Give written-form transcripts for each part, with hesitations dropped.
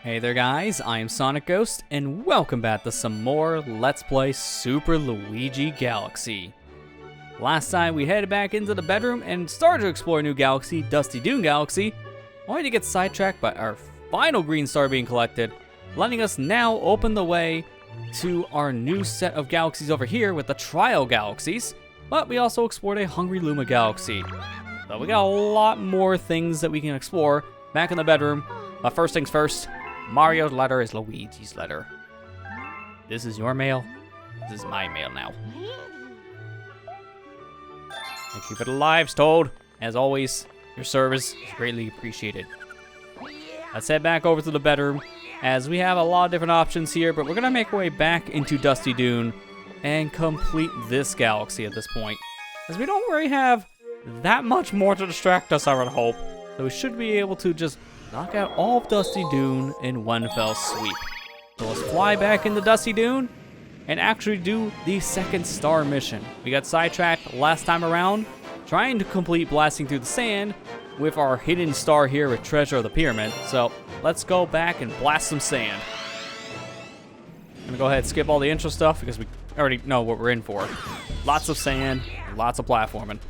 Hey there guys, I am SonicGhost, and welcome back to some more Let's Play Super Luigi Galaxy. Last time we headed back into the bedroom and started to explore a new galaxy, Dusty Dune Galaxy, only to get sidetracked by our final green star being collected, letting us now open the way to our new set of galaxies over here with the Trial Galaxies, but we also explored a Hungry Luma Galaxy. So we got a lot more things that we can explore back in the bedroom, but first things first, Mario's letter is Luigi's letter. This is your mail. This is my mail now. Thank you for the lives, Toad. As always, your service is greatly appreciated. Let's head back over to the bedroom, as we have a lot of different options here, but we're going to make our way back into Dusty Dune and complete this galaxy at this point, as we don't really have that much more to distract us, I would hope. So we should be able to just knock out all of Dusty Dune in one fell sweep. So let's fly back into Dusty Dune and actually do the second star mission. We got sidetracked last time around trying to complete blasting through the sand with our hidden star here with Treasure of the Pyramid. So let's go back and blast some sand. I'm gonna go ahead and skip all the intro stuff because we already know what we're in for. Lots of sand, lots of platforming.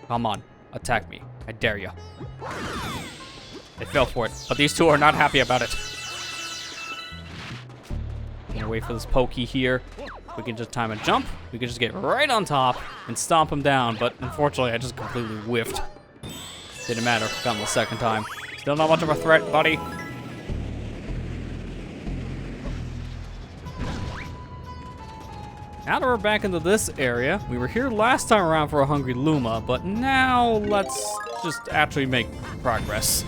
Come on, attack me. I dare you. They fell for it, but these two are not happy about it. Gonna wait for this pokey here. We can just time a jump. We can just get right on top and stomp him down, but unfortunately I just completely whiffed. Didn't matter, got him the second time. Still not much of a threat, buddy. Now that we're back into this area, we were here last time around for a Hungry Luma, but now let's just actually make progress.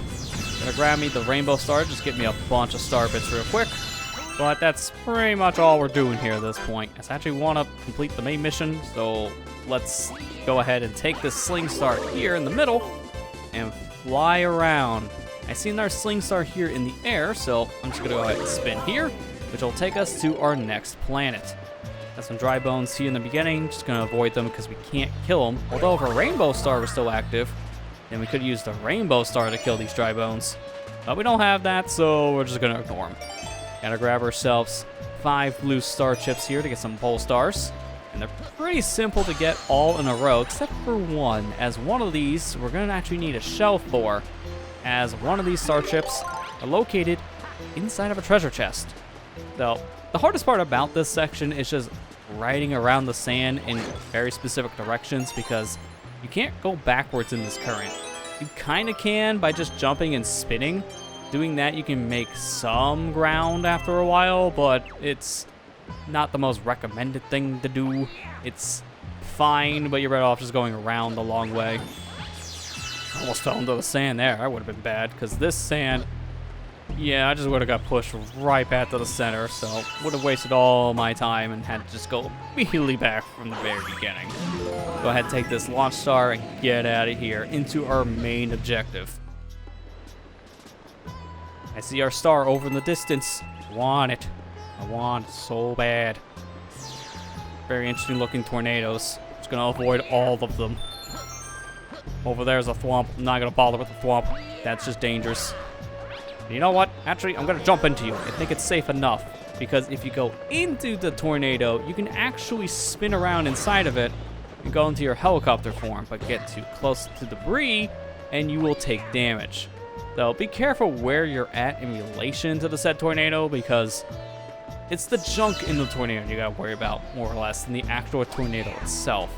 Gonna grab me the rainbow star, just get me a bunch of star bits real quick. But that's pretty much all we're doing here at this point. I actually want to complete the main mission, so let's go ahead and take this sling star here in the middle and fly around. I see another sling star here in the air, so I'm just gonna go ahead and spin here, which will take us to our next planet. Got some dry bones here in the beginning, just gonna avoid them because we can't kill them. Although if a rainbow star was still active, then we could use the rainbow star to kill these dry bones. But we don't have that, so we're just gonna ignore them. Gotta grab ourselves 5 blue star chips here to get some pole stars. And they're pretty simple to get all in a row, except for one, as one of these we're gonna actually need a shell for, as one of these star chips are located inside of a treasure chest. So the hardest part about this section is just riding around the sand in very specific directions, because you can't go backwards in this current. You kind of can by just jumping and spinning. Doing that, you can make some ground after a while, but it's not the most recommended thing to do. It's fine, but you're better off just going around the long way. Almost fell into the sand there. That would have been bad, because this sand, yeah, I just would have got pushed right back to the center, so would have wasted all my time and had to just go immediately back from the very beginning. Go ahead and take this launch star and get out of here into our main objective. I see our star over in the distance. I want it. I want it so bad. Very interesting looking tornadoes. Just gonna avoid all of them. Over there's a thwomp. I'm not gonna bother with the thwomp. That's just dangerous. You know what? Actually, I'm gonna jump into you. I think it's safe enough, because if you go into the tornado, you can actually spin around inside of it and go into your helicopter form, but get too close to debris and you will take damage. So be careful where you're at in relation to the said tornado, because it's the junk in the tornado you gotta worry about more or less than the actual tornado itself.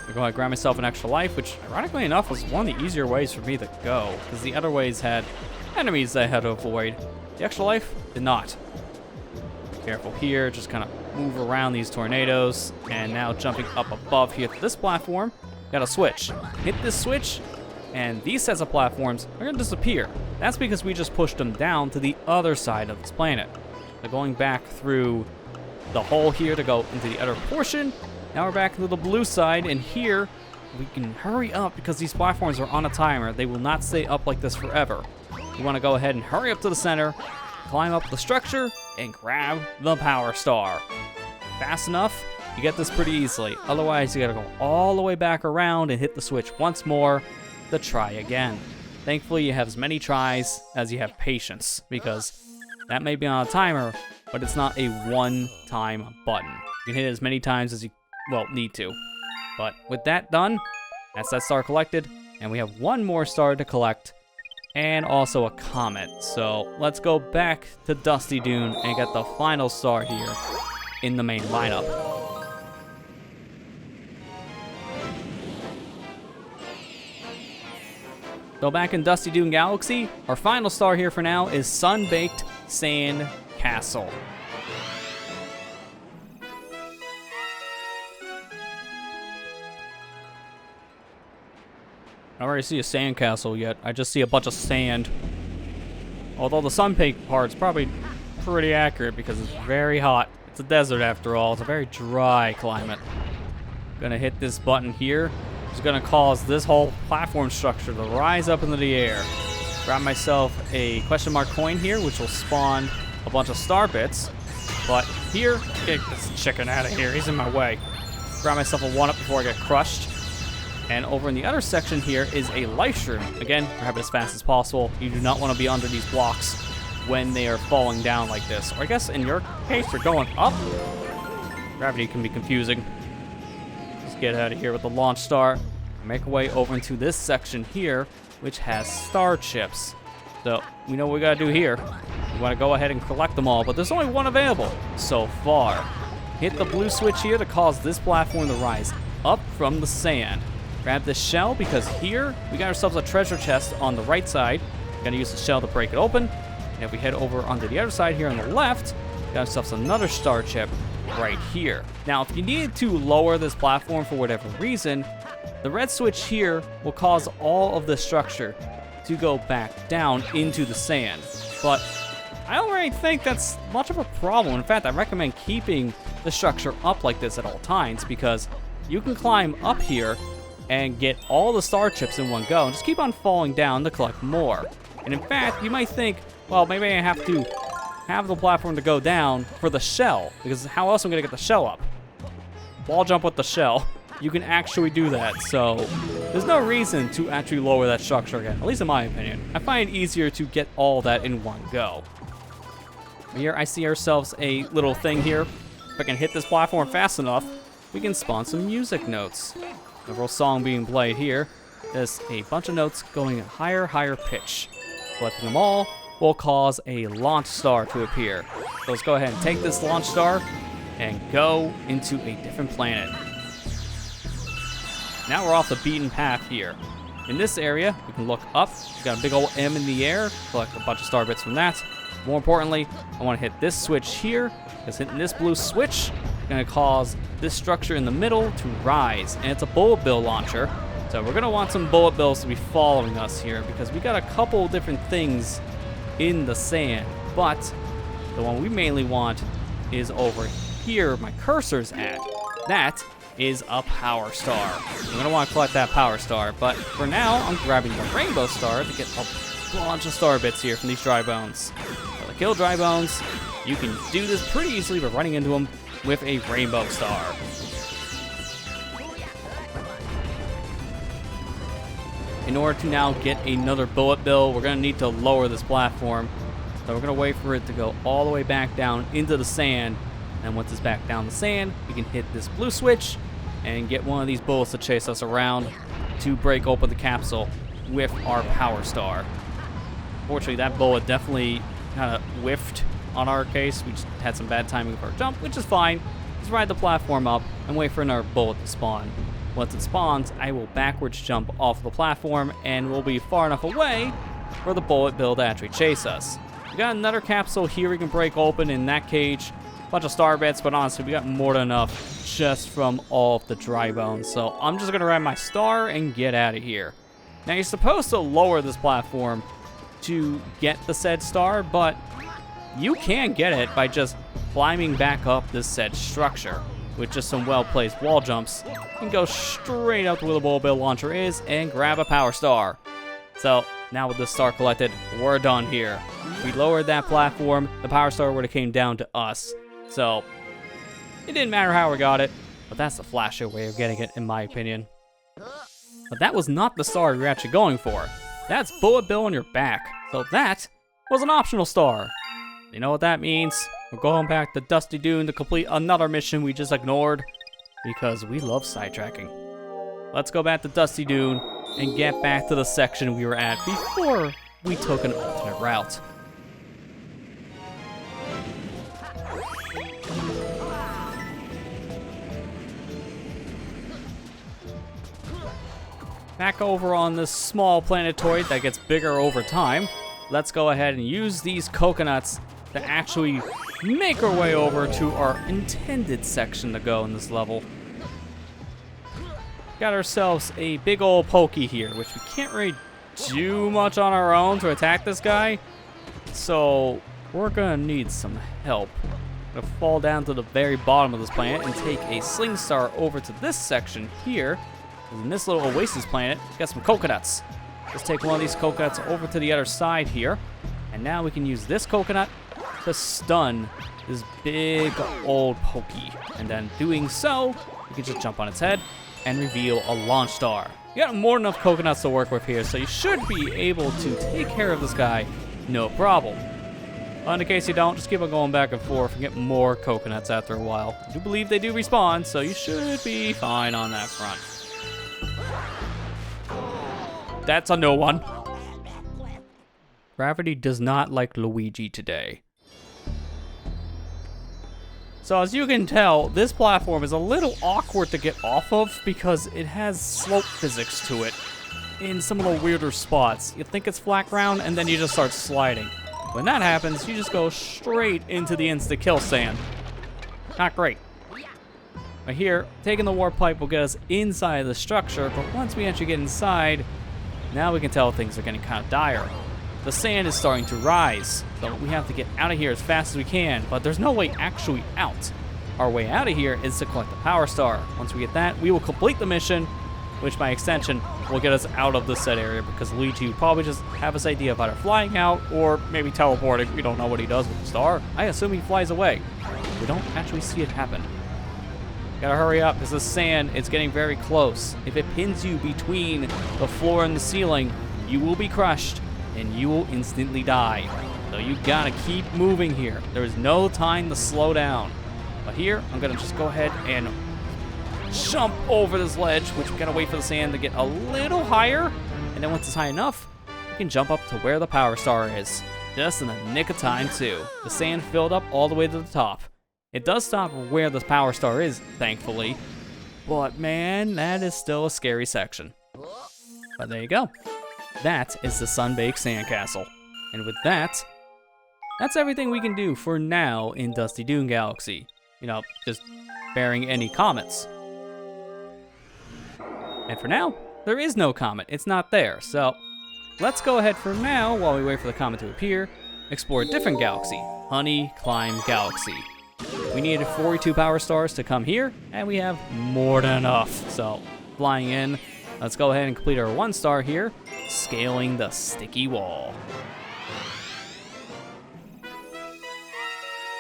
I'm going to grab myself an extra life, which ironically enough was one of the easier ways for me to go, because the other ways had enemies that I had to avoid. The extra life did not. Be careful here, just kind of move around these tornadoes, and now jumping up above here to this platform, got a switch. Hit this switch, and these sets of platforms are going to disappear. That's because we just pushed them down to the other side of this planet. So going back through the hole here to go into the other portion. Now we're back to the blue side, and here we can hurry up because these platforms are on a timer. They will not stay up like this forever. You want to go ahead and hurry up to the center, climb up the structure, and grab the power star. Fast enough, you get this pretty easily. Otherwise, you gotta go all the way back around and hit the switch once more to try again. Thankfully, you have as many tries as you have patience, because that may be on a timer, but it's not a one-time button. You can hit it as many times as you, well, need to. But with that done, that's that star collected, and we have one more star to collect, and also a comet. So let's go back to Dusty Dune and get the final star here in the main lineup. So back in Dusty Dune Galaxy, our final star here for now is Sun-Baked Sand Castle. I don't already see a sand castle yet. I just see a bunch of sand. Although the sun-baked part's probably pretty accurate because it's very hot. It's a desert after all. It's a very dry climate. Gonna hit this button here. It's gonna cause this whole platform structure to rise up into the air. Grab myself a question mark coin here, which will spawn a bunch of star bits. But here, get this chicken out of here. He's in my way. Grab myself a 1-up before I get crushed. And over in the other section here is a life shroom. Again, grab it as fast as possible. You do not want to be under these blocks when they are falling down like this. Or I guess in your case, you're going up. Gravity can be confusing. Let's get out of here with the launch star. Make our way over into this section here, which has star chips. So we know what we gotta do here. We wanna go ahead and collect them all, but there's only one available so far. Hit the blue switch here to cause this platform to rise up from the sand. Grab this shell because here we got ourselves a treasure chest on the right side. We're gonna use the shell to break it open. And if we head over onto the other side here on the left, we got ourselves another star chip right here. Now, if you needed to lower this platform for whatever reason, the red switch here will cause all of the structure to go back down into the sand. But I don't really think that's much of a problem. In fact, I recommend keeping the structure up like this at all times because you can climb up here and get all the star chips in one go and just keep on falling down to collect more. And in fact, you might think, well, maybe I have to have the platform to go down for the shell, because how else am I gonna get the shell up? Wall jump with the shell. You can actually do that, so there's no reason to actually lower that structure again, at least in my opinion. I find it easier to get all that in one go. Here I see ourselves a little thing here. If I can hit this platform fast enough, we can spawn some music notes. The real song being played here is a bunch of notes going at higher pitch. Collecting them all will cause a launch star to appear. So let's go ahead and take this launch star and go into a different planet. Now we're off the beaten path here. In this area, we can look up. We've got a big old M in the air. Collect a bunch of star bits from that. More importantly, I want to hit this switch here, because hitting this blue switch is going to cause this structure in the middle to rise. And it's a bullet bill launcher. So we're going to want some bullet bills to be following us here, because we got a couple different things in the sand. But the one we mainly want is over here, my cursor's at. That is a power star. I'm gonna want to collect that power star, but for now, I'm grabbing the rainbow star to get a bunch of star bits here from these dry bones. So to kill dry bones, you can do this pretty easily by running into them with a rainbow star. In order to now get another bullet bill, we're gonna need to lower this platform. So we're gonna wait for it to go all the way back down into the sand. And once it's back down the sand, we can hit this blue switch and get one of these bullets to chase us around to break open the capsule with our power star. Fortunately, that bullet definitely kind of whiffed on our case. We just had some bad timing with our jump, which is fine. Let's ride the platform up and wait for another bullet to spawn. Once it spawns, I will backwards jump off the platform and we'll be far enough away for the bullet bill to actually chase us. We got another capsule here we can break open in that cage. Bunch of star bits, but honestly, we got more than enough just from all of the dry bones. So I'm just gonna ride my star and get out of here. Now you're supposed to lower this platform to get the said star, but you can get it by just climbing back up this said structure. With just some well-placed wall jumps, you can go straight up to where the bullet bill launcher is and grab a power star. So now with this star collected, we're done here. We lowered that platform, the power star would have came down to us. So, it didn't matter how we got it, but that's the flashier way of getting it, in my opinion. But that was not the star we were actually going for. That's Bullet Bill on your back. So that was an optional star. You know what that means? We're going back to Dusty Dune to complete another mission we just ignored because we love sidetracking. Let's go back to Dusty Dune and get back to the section we were at before we took an alternate route. Back over on this small planetoid that gets bigger over time, let's go ahead and use these coconuts to actually make our way over to our intended section to go in this level. Got ourselves a big old pokey here, which we can't really do much on our own to attack this guy. So we're gonna need some help. I'm gonna fall down to the very bottom of this planet and take a sling star over to this section here. In this little oasis planet, we got some coconuts. Let's take one of these coconuts over to the other side here. And now we can use this coconut to stun this big old pokey. And then doing so, we can just jump on its head and reveal a launch star. You got more than enough coconuts to work with here, so you should be able to take care of this guy, no problem. In case you don't, just keep on going back and forth and get more coconuts after a while. I do believe they do respawn, so you should be fine on that front. That's a no one. Gravity does not like Luigi today. So as you can tell, this platform is a little awkward to get off of because it has slope physics to it in some of the weirder spots. You think it's flat ground and then you just start sliding. When that happens, you just go straight into the insta-kill sand. Not great. But here, taking the warp pipe will get us inside the structure, but once we actually get inside, now we can tell things are getting kind of dire. The sand is starting to rise, so we have to get out of here as fast as we can, but there's no way actually out. Our way out of here is to collect the power star. Once we get that, we will complete the mission, which by extension will get us out of the set area because Luigi will probably just have this idea of either flying out or maybe teleporting. We don't know what he does with the star. I assume he flies away. We don't actually see it happen. Gotta hurry up because the sand is getting very close. If it pins you between the floor and the ceiling, you will be crushed and you will instantly die. So you gotta keep moving here. There is no time to slow down. But here, I'm gonna just go ahead and jump over this ledge, which we gotta wait for the sand to get a little higher. And then once it's high enough, we can jump up to where the power star is. Just in the nick of time too. The sand filled up all the way to the top. It does stop where the power star is, thankfully. But man, that is still a scary section. But there you go. That is the Sun-Baked Sandcastle. And with that, that's everything we can do for now in Dusty Dune Galaxy. You know, just bearing any comets. And for now, there is no comet. It's not there. So let's go ahead for now, while we wait for the comet to appear, explore a different galaxy, Honey-Climb Galaxy. We needed 42 power stars to come here, and we have more than enough. So, flying in, let's go ahead and complete our 1 star here, scaling the sticky wall.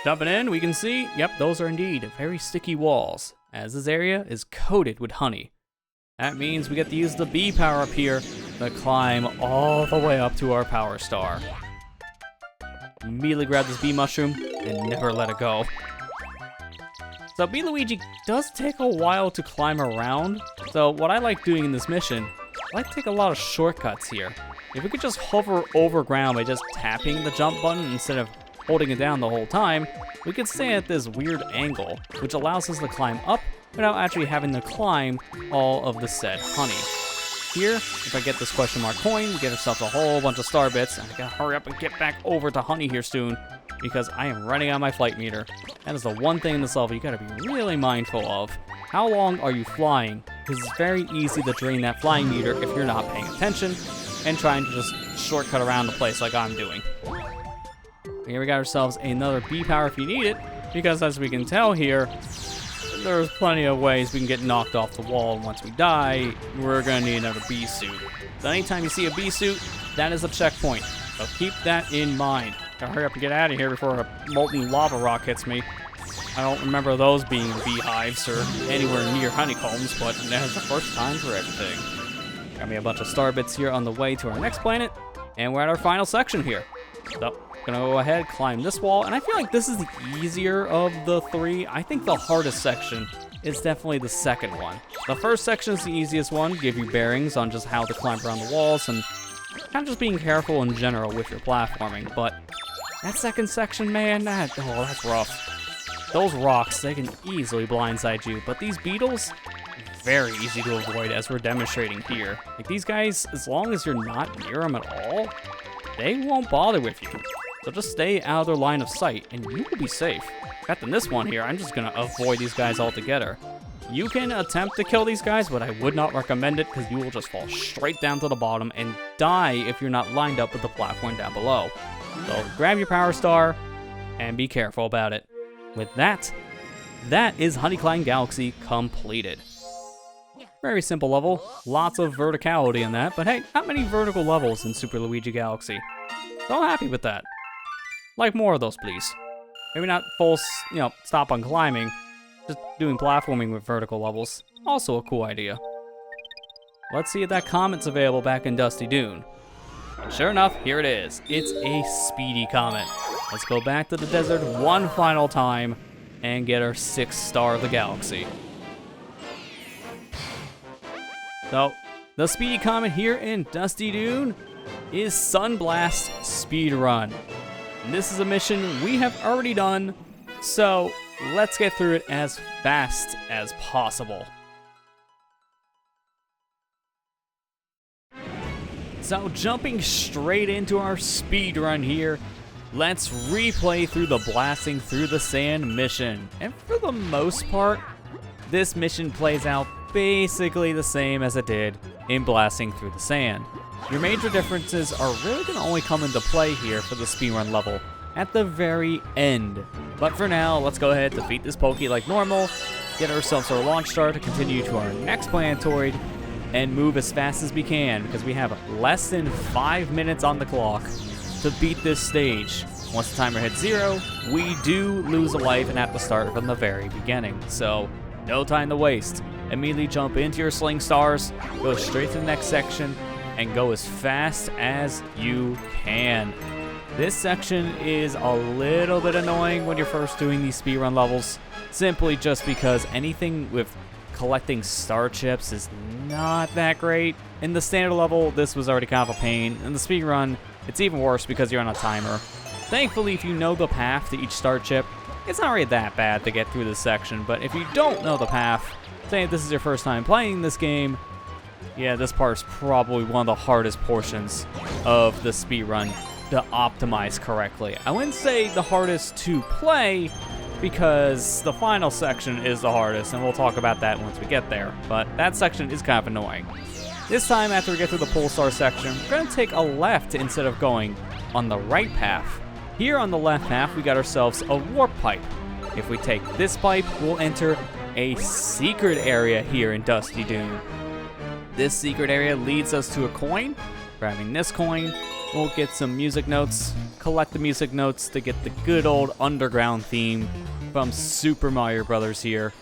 Jumping in, we can see, yep, those are indeed very sticky walls, as this area is coated with honey. That means we get to use the bee power up here to climb all the way up to our power star. Immediately grab this bee mushroom and never let it go. So Bee Luigi does take a while to climb around. So what I like doing in this mission, I like to take a lot of shortcuts here. If we could just hover over ground by just tapping the jump button instead of holding it down the whole time, we could stay at this weird angle, which allows us to climb up without actually having to climb all of the said honey. Here, if I get this question mark coin, we get ourselves a whole bunch of star bits, and I gotta hurry up and get back over to honey here soon, because I am running out of my flight meter. That is the one thing in this level you gotta be really mindful of. How long are you flying? Because it's very easy to drain that flying meter if you're not paying attention and trying to just shortcut around the place like I'm doing. Here we got ourselves another bee power if you need it, because as we can tell here, there's plenty of ways we can get knocked off the wall, and once we die, we're gonna need another bee suit. So anytime you see a bee suit, that is a checkpoint. So keep that in mind. Gotta hurry up and get out of here before a molten lava rock hits me. I don't remember those being beehives or anywhere near honeycombs, but that is the first time for everything. Got me a bunch of star bits here on the way to our next planet, and we're at our final section here. So, gonna go ahead, climb this wall, and I feel like this is the easier of the three. I think the hardest section is definitely the second one. The first section is the easiest one, give you bearings on just how to climb around the walls, and kind of just being careful in general with your platforming, but that second section, man, that's rough. Those rocks, they can easily blindside you, but these beetles, very easy to avoid as we're demonstrating here. Like these guys, as long as you're not near them at all, they won't bother with you. So just stay out of their line of sight and you will be safe. Got in this one here, I'm just gonna avoid these guys altogether. You can attempt to kill these guys, but I would not recommend it because you will just fall straight down to the bottom and die if you're not lined up with the platform down below. So grab your power star and be careful about it. With that, that is Hurry-Scurry Galaxy completed. Very simple level, lots of verticality in that, but hey, not many vertical levels in Super Luigi Galaxy. So I'm happy with that. Like more of those, please. Maybe not full, stop on climbing, just doing platforming with vertical levels. Also a cool idea. Let's see if that comet's available back in Dusty Dune. Sure enough, here it is. It's a speedy comet. Let's go back to the desert one final time and get our 6th star of the galaxy. So, the speedy comet here in Dusty Dune is Sunblast Speedrun. And this is a mission we have already done, so let's get through it as fast as possible. So jumping straight into our speedrun here, let's replay through the blasting through the sand mission. And for the most part, this mission plays out basically the same as it did in blasting through the sand. Your major differences are really going to only come into play here for the speedrun level at the very end. But for now, let's go ahead, defeat this Pokey like normal, get ourselves our launch star to continue to our next planetoid, and move as fast as we can because we have less than 5 minutes on the clock to beat this stage. Once the timer hits 0, we do lose a life and have to start from the very beginning. So, no time to waste. Immediately jump into your sling stars, go straight to the next section, and go as fast as you can. This section is a little bit annoying when you're first doing these speedrun levels, simply just because anything with collecting star chips is not that great. In the standard level, this was already kind of a pain. In the speedrun, it's even worse because you're on a timer. Thankfully, if you know the path to each star chip, it's not really that bad to get through this section, but if you don't know the path, say if this is your first time playing this game, yeah, this part's probably one of the hardest portions of the speedrun to optimize correctly. I wouldn't say the hardest to play, because the final section is the hardest, and we'll talk about that once we get there, but that section is kind of annoying. This time, after we get through the Pulsar section, we're going to take a left instead of going on the right path. Here on the left path, we got ourselves a warp pipe. If we take this pipe, we'll enter a secret area here in Dusty Dune. This secret area leads us to a coin. Grabbing this coin, we'll get some music notes, collect the music notes to get the good old underground theme from Super Mario Brothers here.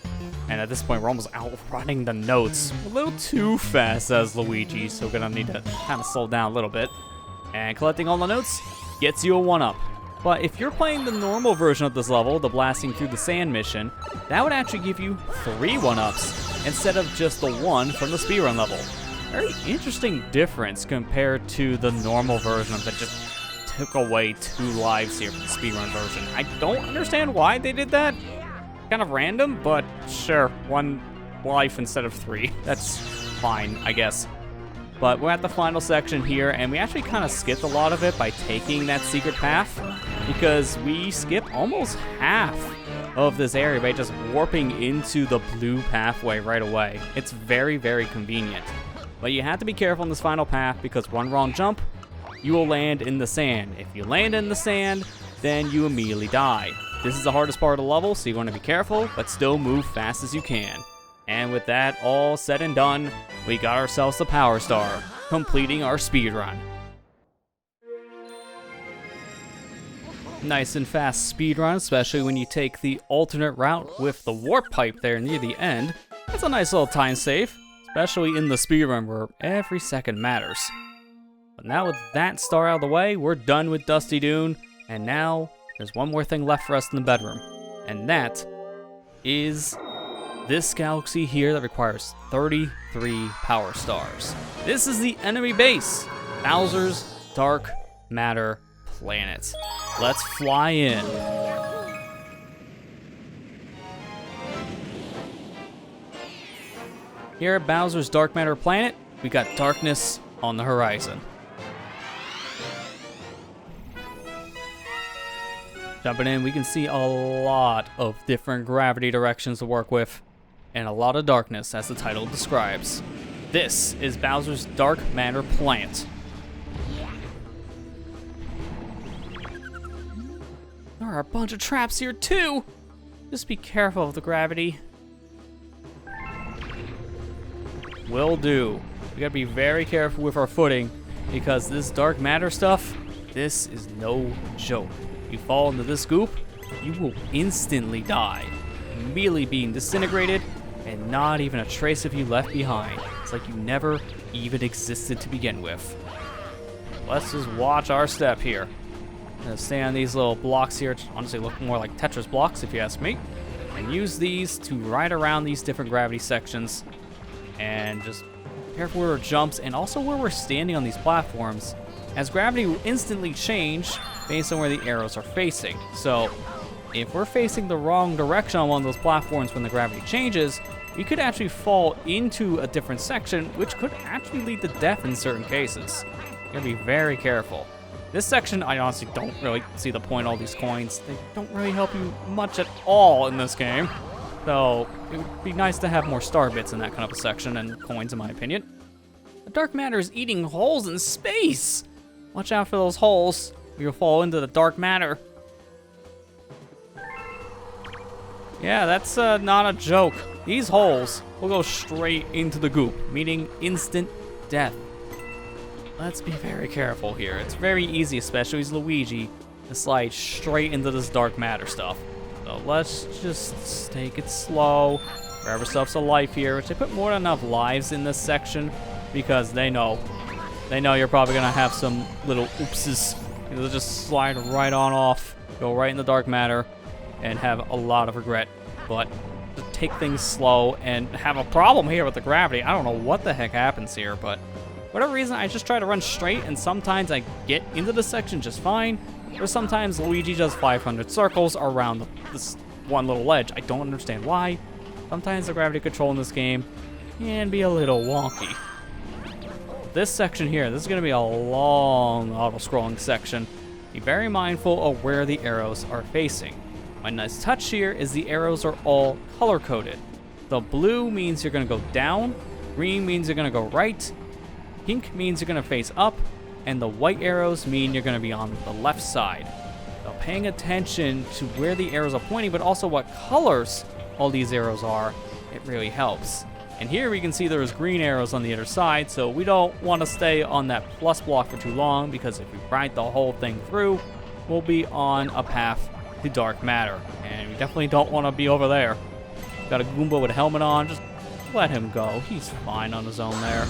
And at this point, we're almost outrunning the notes. A little too fast as Luigi, so we're gonna need to kind of slow down a little bit. And collecting all the notes gets you a 1-up. But if you're playing the normal version of this level, the blasting through the sand mission, that would actually give you 3 1-ups instead of just the 1 from the speedrun level. Very interesting difference compared to the normal version that just took away 2 lives here from the speedrun version. I don't understand why they did that. Kind of random, but sure, 1 life instead of 3. That's fine, I guess. But we're at the final section here, and we actually kind of skipped a lot of it by taking that secret path, because we skip almost half of this area by just warping into the blue pathway right away. It's very, very convenient. But you have to be careful in this final path, because one wrong jump, you will land in the sand. If you land in the sand, then you immediately die. This is the hardest part of the level, so you want to be careful, but still move fast as you can. And with that all said and done, we got ourselves the Power Star, completing our speedrun. Nice and fast speedrun, especially when you take the alternate route with the warp pipe there near the end. That's a nice little time save. especially in the speedrun where every second matters. But now with that star out of the way, we're done with Dusty Dune, and now there's one more thing left for us in the bedroom, and that is this galaxy here that requires 33 power stars. This is the enemy base, Bowser's Dark Matter Planet. Let's fly in. Here at Bowser's Dark Matter Planet, we got darkness on the horizon. Jumping in, we can see a lot of different gravity directions to work with, and a lot of darkness, as the title describes. This is Bowser's Dark Matter Planet. There are a bunch of traps here too! Just be careful of the gravity. Will do. We gotta be very careful with our footing, because this dark matter stuff, this is no joke. If you fall into this goop, you will instantly die, immediately being disintegrated, and not even a trace of you left behind. It's like you never even existed to begin with. Let's just watch our step here. I'm gonna stay on these little blocks here, which honestly look more like Tetris blocks if you ask me, and use these to ride around these different gravity sections, and just be careful where our jumps, and also where we're standing on these platforms, as gravity will instantly change based on where the arrows are facing. So if we're facing the wrong direction on one of those platforms when the gravity changes, we could actually fall into a different section, which could actually lead to death in certain cases. You gotta be very careful. This section, I honestly don't really see the point of all these coins. They don't really help you much at all in this game. So it would be nice to have more star bits in that kind of a section and coins, in my opinion. The dark matter is eating holes in space. Watch out for those holes. You'll fall into the dark matter. Yeah, that's not a joke. These holes will go straight into the goop, meaning instant death. Let's be very careful here. It's very easy, especially as Luigi, to slide straight into this dark matter stuff. So let's just take it slow. Grab ourselves a life here, which they put more than enough lives in this section because they know you're probably gonna have some little oopses. They'll just slide right on off, go right in the dark matter, and have a lot of regret. But just take things slow and have a problem here with the gravity. I don't know what the heck happens here, but for whatever reason, I just try to run straight, and sometimes I get into the section just fine, or sometimes Luigi does 500 circles around this one little ledge. I don't understand why. Sometimes the gravity control in this game can be a little wonky. This section here, this is going to be a long auto-scrolling section. Be very mindful of where the arrows are facing. My nice touch here is the arrows are all color-coded. The blue means you're going to go down, green means you're going to go right, pink means you're going to face up, and the white arrows mean you're going to be on the left side. So paying attention to where the arrows are pointing, but also what colors all these arrows are, it really helps. And here we can see there's green arrows on the other side, so we don't want to stay on that plus block for too long, because if we ride the whole thing through, we'll be on a path to dark matter. And we definitely don't want to be over there. Got a Goomba with a helmet on, just let him go. He's fine on his own there.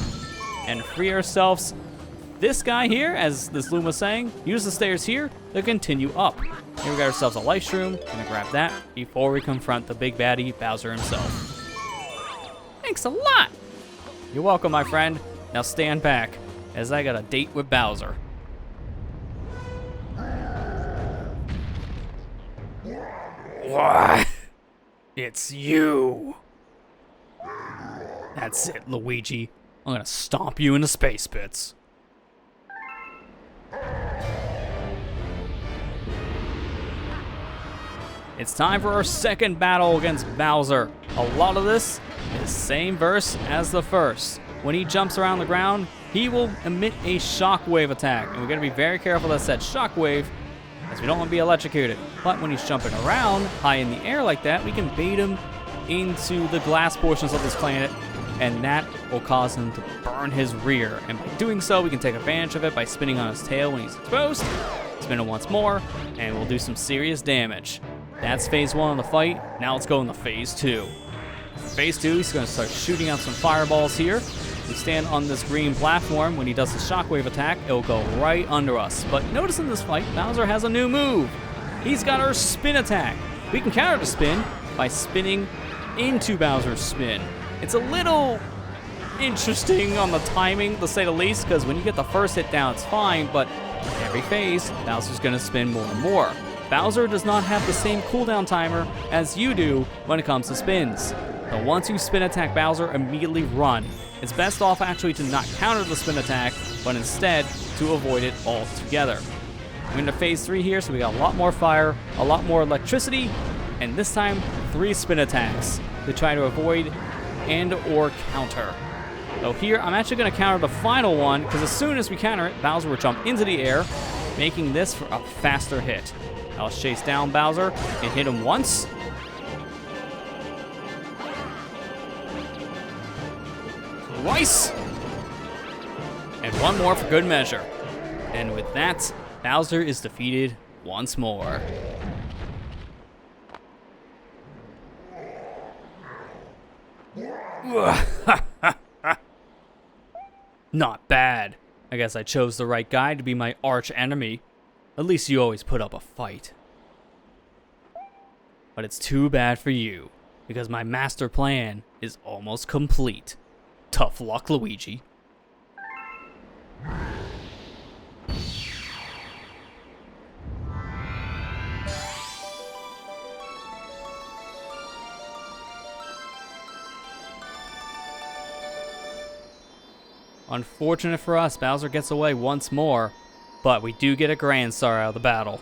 And free ourselves. This guy here, as this Loom was saying, use the stairs here to continue up. Here we got ourselves a life shroom. Gonna grab that before we confront the big baddie, Bowser himself. Thanks a lot! You're welcome, my friend. Now stand back, as I got a date with Bowser. What? It's you. That's it, Luigi. I'm gonna stomp you into space bits. It's time for our second battle against Bowser. A lot of this is same verse as the first. When he jumps around the ground, he will emit a shockwave attack. And we're gonna be very careful that's that shockwave, as we don't want to be electrocuted. But when he's jumping around high in the air like that, we can bait him into the glass portions of this planet, and that will cause him to burn his rear. And by doing so, we can take advantage of it by spinning on his tail when he's exposed. Spin it once more, and we'll do some serious damage. That's phase 1 of the fight. Now let's go into phase 2. Phase 2, he's going to start shooting out some fireballs here. We stand on this green platform. When he does the shockwave attack, it'll go right under us. But notice in this fight, Bowser has a new move. He's got our spin attack. We can counter the spin by spinning into Bowser's spin. It's a little interesting on the timing, to say the least, because when you get the first hit down, it's fine, but every phase, Bowser's going to spin more and more. Bowser does not have the same cooldown timer as you do when it comes to spins. So once you spin attack Bowser, immediately run. It's best off actually to not counter the spin attack, but instead to avoid it altogether. We're into phase 3 here, so we got a lot more fire, a lot more electricity, and this time 3 spin attacks to try to avoid and or counter. So here, I'm actually going to counter the final one, because as soon as we counter it, Bowser will jump into the air, making this for a faster hit. Now let's chase down Bowser and hit him once. Twice. And one more for good measure. And with that, Bowser is defeated once more. Not bad. I guess I chose the right guy to be my arch enemy. At least you always put up a fight. But it's too bad for you, because my master plan is almost complete. Tough luck, Luigi. Unfortunate for us, Bowser gets away once more, but we do get a Grand Star out of the battle.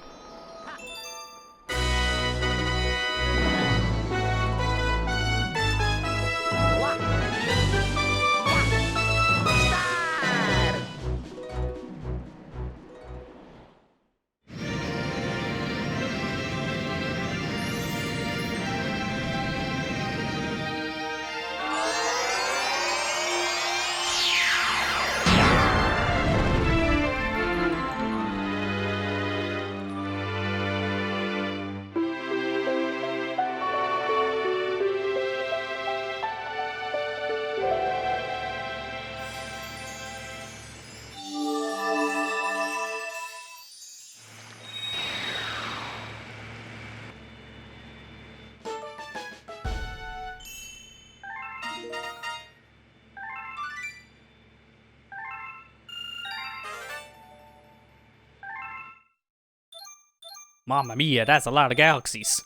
Mamma mia, that's a lot of galaxies.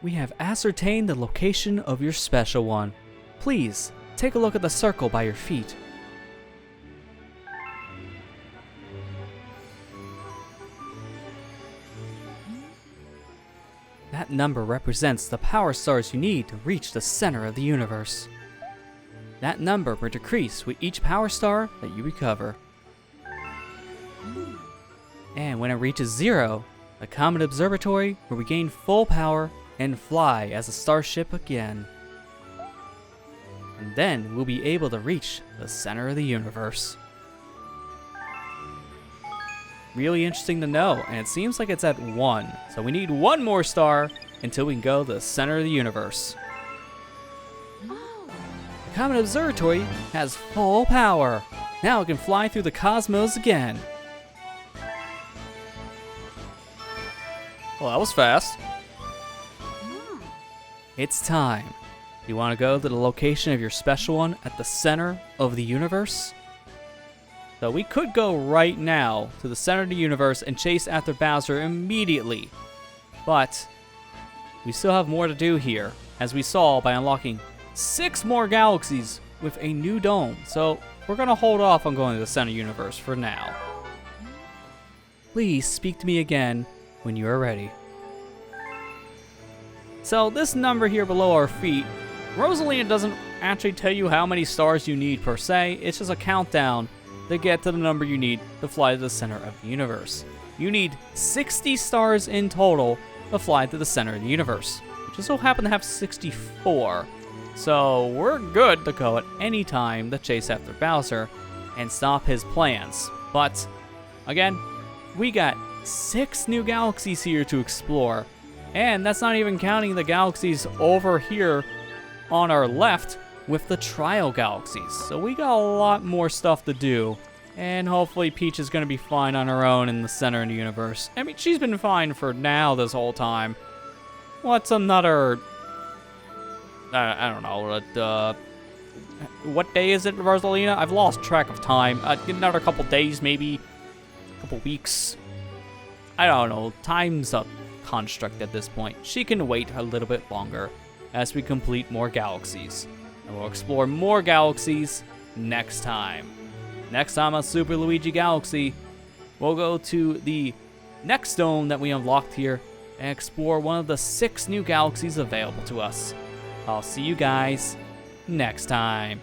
We have ascertained the location of your special one. Please, take a look at the circle by your feet. That number represents the power stars you need to reach the center of the universe. That number will decrease with each power star that you recover. And when it reaches 0, the Comet Observatory will regain full power and fly as a starship again. And then we'll be able to reach the center of the universe. Really interesting to know, and it seems like it's at 1. So we need 1 more star until we can go to the center of the universe. The Comet Observatory has full power. Now it can fly through the cosmos again. Well, that was fast. It's time. You want to go to the location of your special one at the center of the universe? So we could go right now to the center of the universe and chase after Bowser immediately. But we still have more to do here, as we saw by unlocking 6 more galaxies with a new dome. So we're going to hold off on going to the center universe for now. Please speak to me again when you are ready. So this number here below our feet, Rosalina doesn't actually tell you how many stars you need per se. It's just a countdown to get to the number you need to fly to the center of the universe. You need 60 stars in total to fly to the center of the universe. We just so happen to have 64. So we're good to go at any time to chase after Bowser and stop his plans. But again, we got 6 new galaxies here to explore. And that's not even counting the galaxies over here on our left with the trial galaxies. So we got a lot more stuff to do. And hopefully Peach is going to be fine on her own in the center of the universe. I mean, she's been fine for now this whole time. What's another... I don't know. What day is it, Rosalina? I've lost track of time. Another couple days, maybe. A couple weeks. I don't know. Time's a construct at this point. She can wait a little bit longer as we complete more galaxies. And we'll explore more galaxies next time. Next time on Super Luigi Galaxy, we'll go to the next dome that we unlocked here and explore one of the 6 new galaxies available to us. I'll see you guys next time.